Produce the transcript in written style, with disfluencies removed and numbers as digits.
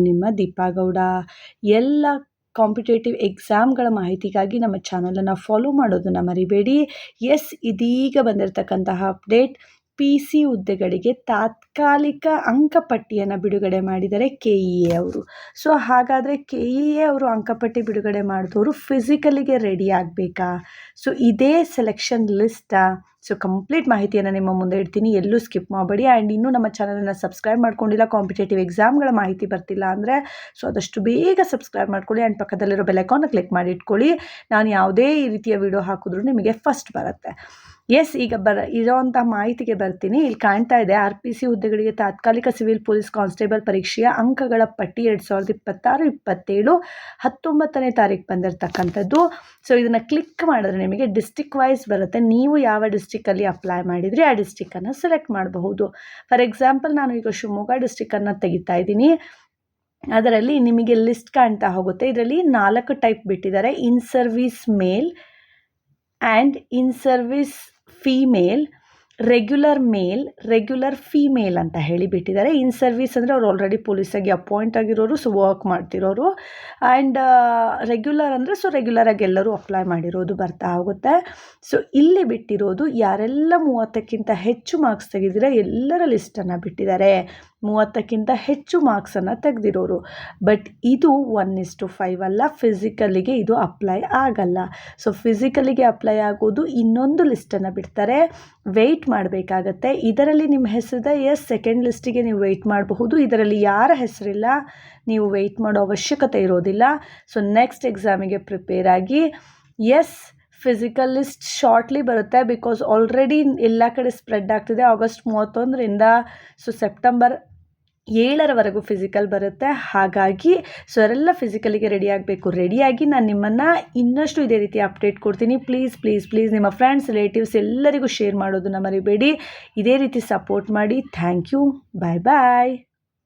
ನಿಮ್ಮ ದೀಪಾ ಗೌಡ. ಎಲ್ಲ ಕಾಂಪಿಟೇಟಿವ್ ಎಕ್ಸಾಮ್ಗಳ ಮಾಹಿತಿಗಾಗಿ ನಮ್ಮ ಚಾನಲನ್ನು ಫಾಲೋ ಮಾಡೋದನ್ನು ಮರಿಬೇಡಿ. ಇದೀಗ ಬಂದಿರತಕ್ಕಂತಹ ಅಪ್ಡೇಟ್, PC ಹುದ್ದೆಗಳಿಗೆ ತಾತ್ಕಾಲಿಕ ಅಂಕಪಟ್ಟಿಯನ್ನು ಬಿಡುಗಡೆ ಮಾಡಿದ್ದಾರೆ KEA ಅವರು. ಸೊ ಹಾಗಾದರೆ KEA ಅವರು ಅಂಕಪಟ್ಟಿ ಬಿಡುಗಡೆ ಮಾಡಿದವರು ಫಿಸಿಕಲಿಗೆ ರೆಡಿ ಆಗಬೇಕಾ? ಸೊ ಇದೇ ಸೆಲೆಕ್ಷನ್ ಲಿಸ್ಟಾ? ಸೊ ಕಂಪ್ಲೀಟ್ ಮಾಹಿತಿಯನ್ನು ನಿಮ್ಮ ಮುಂದೆ ಇಡ್ತೀನಿ, ಎಲ್ಲೂ ಸ್ಕಿಪ್ ಮಾಡಬೇಡಿ. ಆ್ಯಂಡ್ ಇನ್ನೂ ನಮ್ಮ ಚಾನಲನ್ನು ಸಬ್ಸ್ಕ್ರೈಬ್ ಮಾಡ್ಕೊಂಡಿಲ್ಲ, ಕಾಂಪಿಟೇಟಿವ್ ಎಕ್ಸಾಮ್ಗಳ ಮಾಹಿತಿ ಬರ್ತಿಲ್ಲ ಅಂದರೆ ಸೊ ಆದಷ್ಟು ಬೇಗ ಸಬ್ಸ್ಕ್ರೈಬ್ ಮಾಡ್ಕೊಳ್ಳಿ. ಆ್ಯಂಡ್ ಪಕ್ಕದಲ್ಲಿರೋ ಬೆಲ್ ಐಕಾನ್ನ ಕ್ಲಿಕ್ ಮಾಡಿ ಇಟ್ಕೊಳ್ಳಿ. ನಾನು ಯಾವುದೇ ಈ ರೀತಿಯ ವಿಡಿಯೋ ಹಾಕಿದ್ರೂ ನಿಮಗೆ ಫಸ್ಟ್ ಬರುತ್ತೆ. ಈಗ ಇರೋವಂಥ ಮಾಹಿತಿಗೆ ಬರ್ತೀನಿ. ಇಲ್ಲಿ ಕಾಣ್ತಾ ಇದೆ, RPC ಹುದ್ದೆಗಳಿಗೆ ತಾತ್ಕಾಲಿಕ ಸಿವಿಲ್ ಪೊಲೀಸ್ ಕಾನ್ಸ್ಟೇಬಲ್ ಪರೀಕ್ಷೆಯ ಅಂಕಗಳ ಪಟ್ಟಿ 2026-27 19ನೇ ತಾರೀಕು ಬಂದಿರತಕ್ಕಂಥದ್ದು. ಸೊ ಇದನ್ನು ಕ್ಲಿಕ್ ಮಾಡಿದ್ರೆ ನಿಮಗೆ ಡಿಸ್ಟಿಕ್ ವೈಸ್ ಬರುತ್ತೆ. ನೀವು ಯಾವ ಡಿಸ್ಟಿಕ್ಕಲ್ಲಿ ಅಪ್ಲೈ ಮಾಡಿದ್ರಿ ಆ ಡಿಸ್ಟಿಕ್ಕನ್ನು ಸೆಲೆಕ್ಟ್ ಮಾಡಬಹುದು. ಫಾರ್ ಎಕ್ಸಾಂಪಲ್ ನಾನು ಈಗ ಶಿವಮೊಗ್ಗ ಡಿಸ್ಟಿಕ್ಕನ್ನು ತೆಗಿತಾ ಇದ್ದೀನಿ. ಅದರಲ್ಲಿ ನಿಮಗೆ ಲಿಸ್ಟ್ ಕಾಣ್ತಾ ಹೋಗುತ್ತೆ. ಇದರಲ್ಲಿ 4 ಟೈಪ್ ಬಿಟ್ಟಿದ್ದಾರೆ: ಇನ್ service male and in service female, regular female ಅಂತ ಹೇಳಿ ಬಿಟ್ಟಿದ್ದಾರೆ. ಇನ್ ಸರ್ವಿಸ್ ಅಂದರೆ ಅವ್ರು ಆಲ್ರೆಡಿ ಪೊಲೀಸಾಗಿ ಅಪಾಯಿಂಟ್ ಆಗಿರೋರು, ಸೊ ವರ್ಕ್ ಮಾಡ್ತಿರೋರು. ಆ್ಯಂಡ್ ರೆಗ್ಯುಲರ್ ಅಂದರೆ ಸೊ ರೆಗ್ಯುಲರಾಗಿ ಎಲ್ಲರೂ ಅಪ್ಲೈ ಮಾಡಿರೋದು ಬರ್ತಾ ಹೋಗುತ್ತೆ. ಸೊ ಇಲ್ಲಿ ಬಿಟ್ಟಿರೋದು ಯಾರೆಲ್ಲ 30ಕ್ಕಿಂತ ಹೆಚ್ಚು ಮಾರ್ಕ್ಸ್ ತೆಗೆದಿರೋ ಎಲ್ಲರ ಲಿಸ್ಟನ್ನು ಬಿಟ್ಟಿದ್ದಾರೆ. 30ಕ್ಕಿಂತ ಹೆಚ್ಚು ಮಾರ್ಕ್ಸನ್ನು ತೆಗೆದಿರೋರು. ಬಟ್ ಇದು 1:5 ಅಲ್ಲ, ಫಿಸಿಕಲಿಗೆ ಇದು ಅಪ್ಲೈ ಆಗಲ್ಲ. ಸೊ ಫಿಸಿಕಲಿಗೆ ಅಪ್ಲೈ ಆಗೋದು ಇನ್ನೊಂದು ಲಿಸ್ಟನ್ನು ಬಿಡ್ತಾರೆ, ವೆಯ್ಟ್ ಮಾಡಬೇಕಾಗತ್ತೆ. ಇದರಲ್ಲಿ ನಿಮ್ಮ ಹೆಸರಿದೆ, ಸೆಕೆಂಡ್ ಲಿಸ್ಟಿಗೆ ನೀವು ವೆಯ್ಟ್ ಮಾಡಬಹುದು. ಇದರಲ್ಲಿ ಯಾರ ಹೆಸರಿಲ್ಲ, ನೀವು ವೆಯ್ಟ್ ಮಾಡೋ ಅವಶ್ಯಕತೆ ಇರೋದಿಲ್ಲ. ಸೊ ನೆಕ್ಸ್ಟ್ ಎಕ್ಸಾಮಿಗೆ ಪ್ರಿಪೇರ್ ಆಗಿ. ಫಿಸಿಕಲ್ ಲಿಸ್ಟ್ ಶಾರ್ಟ್ಲಿ ಬರುತ್ತೆ, ಬಿಕಾಸ್ ಆಲ್ರೆಡಿ ಎಲ್ಲ ಕಡೆ ಸ್ಪ್ರೆಡ್ ಆಗ್ತಿದೆ. ಆಗಸ್ಟ್ 31ರಿಂದ ಸೊ ಸೆಪ್ಟೆಂಬರ್ 7ರವರೆಗೂ ಫಿಸಿಕಲ್ ಬರುತ್ತೆ. ಹಾಗಾಗಿ ಸೊ ಅವರೆಲ್ಲ ಫಿಸಿಕಲಿಗೆ ರೆಡಿ ಆಗಬೇಕು. ರೆಡಿಯಾಗಿ ನಾನು ನಿಮ್ಮನ್ನು ಇನ್ನಷ್ಟು ಇದೇ ರೀತಿ ಅಪ್ಡೇಟ್ ಕೊಡ್ತೀನಿ. ಪ್ಲೀಸ್ ನಿಮ್ಮ ಫ್ರೆಂಡ್ಸ್, ರಿಲೇಟಿವ್ಸ್ ಎಲ್ಲರಿಗೂ ಶೇರ್ ಮಾಡೋದನ್ನು ಮರಿಬೇಡಿ. ಇದೇ ರೀತಿ ಸಪೋರ್ಟ್ ಮಾಡಿ. Thank you. ಬಾಯ್.